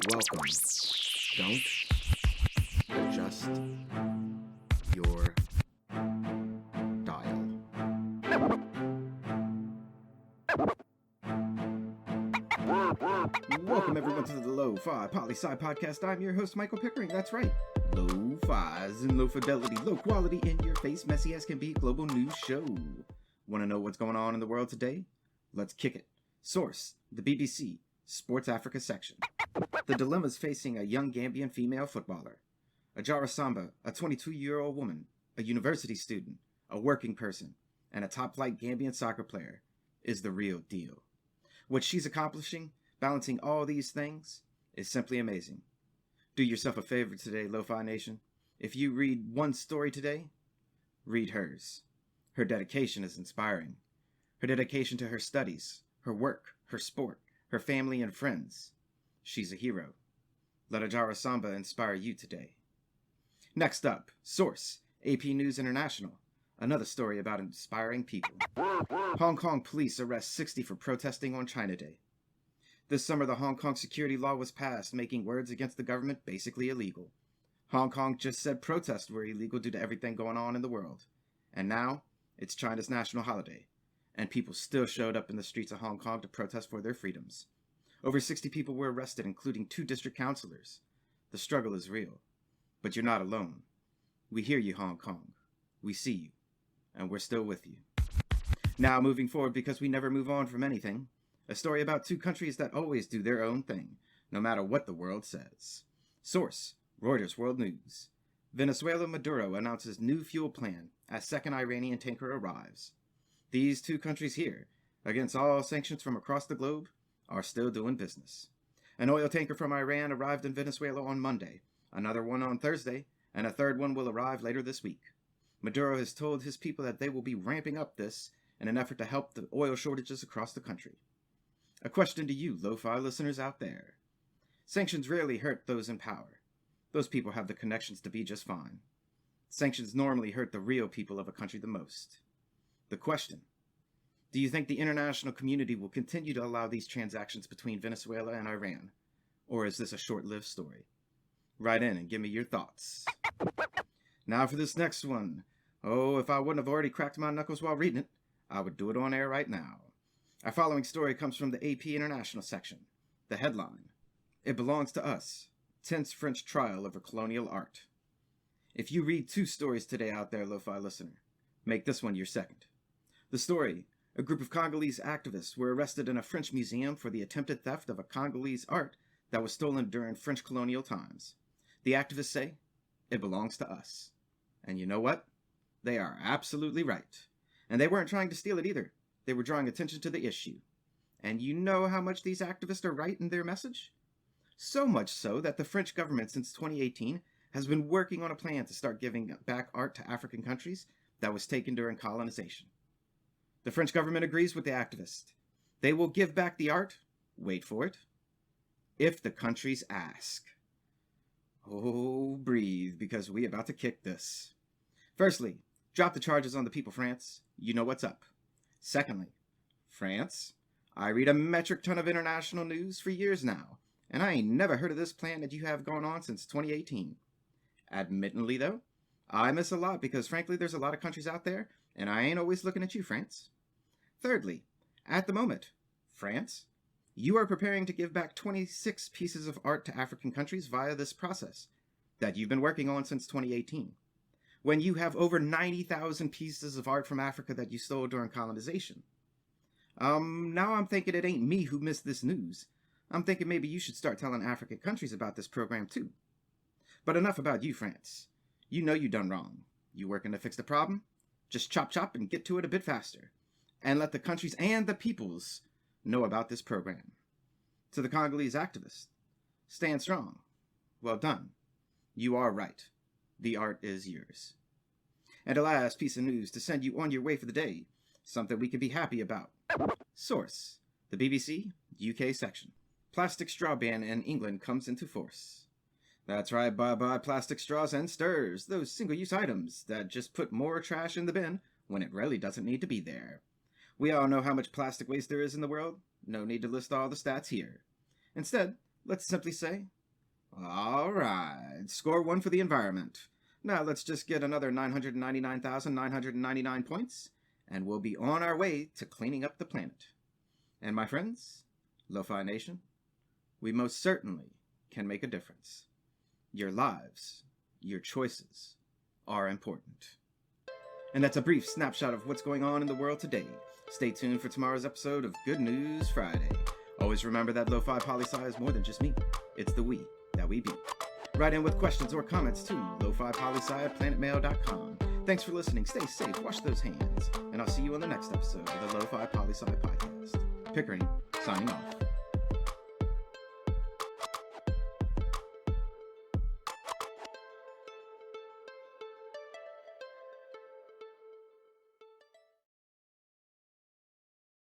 Welcome. Don't adjust your dial. Welcome everyone to the Lofi Poli Sci podcast. I'm your host, Michael Pickering. That's right. Lo-Fi's and low fidelity, low quality, in your face, messy as can be, global news show. Want to know what's going on in the world today? Let's kick it. Source, the BBC, Sports Africa section. The dilemmas facing a young Gambian female footballer. Ajara Samba, a 22-year-old woman, a university student, a working person, and a top-flight Gambian soccer player, is the real deal. What she's accomplishing, balancing all these things, is simply amazing. Do yourself a favor today, Lo-Fi Nation. If you read one story today, read hers. Her dedication is inspiring. Her dedication to her studies, her work, her sport, her family and friends. She's a hero. Let Ajara Samba inspire you today. Next up, Source, AP News International. Another story about inspiring people. Hong Kong police arrest 60 for protesting on China Day. This summer, the Hong Kong security law was passed, making words against the government basically illegal. Hong Kong just said protests were illegal due to everything going on in the world. And now, it's China's national holiday, and people still showed up in the streets of Hong Kong to protest for their freedoms. Over 60 people were arrested, including 2 district councillors. The struggle is real, but you're not alone. We hear you, Hong Kong. We see you, and we're still with you. Now, moving forward, because we never move on from anything, a story about 2 countries that always do their own thing, no matter what the world says. Source, Reuters World News. Venezuela Maduro announces new fuel plan as second Iranian tanker arrives. These 2 countries here, against all sanctions from across the globe, are still doing business. An oil tanker from Iran arrived in Venezuela on Monday, another one on Thursday, and a third one will arrive later this week. Maduro has told his people that they will be ramping up this in an effort to help the oil shortages across the country. A question to you, Lo-Fi listeners out there. Sanctions rarely hurt those in power. Those people have the connections to be just fine. Sanctions normally hurt the real people of a country the most. The question: do you think the international community will continue to allow these transactions between Venezuela and Iran? Or is this a short-lived story? Write in and give me your thoughts. Now for this next one. Oh, if I wouldn't have already cracked my knuckles while reading it, I would do it on air right now. Our following story comes from the AP International section. The headline: It Belongs to Us. Tense French Trial over Colonial Art. If you read 2 stories today out there, Lo-Fi listener, make this one your second. The story: a group of Congolese activists were arrested in a French museum for the attempted theft of a Congolese art that was stolen during French colonial times. The activists say, it belongs to us. And you know what? They are absolutely right. And they weren't trying to steal it either. They were drawing attention to the issue. And you know how much these activists are right in their message? So much so that the French government since 2018 has been working on a plan to start giving back art to African countries that was taken during colonization. The French government agrees with the activists. They will give back the art, wait for it, if the countries ask. Oh, breathe, because we about to kick this. Firstly, drop the charges on the people, France. You know what's up. Secondly, France, I read a metric ton of international news for years now, and I ain't never heard of this plan that you have going on since 2018. Admittedly, though, I miss a lot because, frankly, there's a lot of countries out there, and I ain't always looking at you, France. Thirdly, at the moment, France, you are preparing to give back 26 pieces of art to African countries via this process that you've been working on since 2018, when you have over 90,000 pieces of art from Africa that you stole during colonization. Now I'm thinking it ain't me who missed this news. I'm thinking maybe you should start telling African countries about this program too. But enough about you, France. You know you done wrong. You working to fix the problem? Just chop chop and get to it a bit faster. And let the countries and the peoples know about this program. To the Congolese activists, stand strong. Well done. You are right. The art is yours. And a last piece of news to send you on your way for the day. Something we can be happy about. Source, the BBC, UK section. Plastic straw ban in England comes into force. That's right, bye-bye plastic straws and stirs, those single-use items that just put more trash in the bin when it really doesn't need to be there. We all know how much plastic waste there is in the world. No need to list all the stats here. Instead, let's simply say, all right, score 1 for the environment. Now let's just get another 999,999 points, and we'll be on our way to cleaning up the planet. And my friends, Lo-Fi Nation, we most certainly can make a difference. Your lives, your choices are important. And that's a brief snapshot of what's going on in the world today. Stay tuned for tomorrow's episode of Good News Friday. Always remember that Lofi Poli Sci is more than just me. It's the we that we be. Write in with questions or comments to lofipolisci@planetmail.com. Thanks for listening. Stay safe. Wash those hands. And I'll see you on the next episode of the Lofi Poli Sci podcast. Pickering, signing off.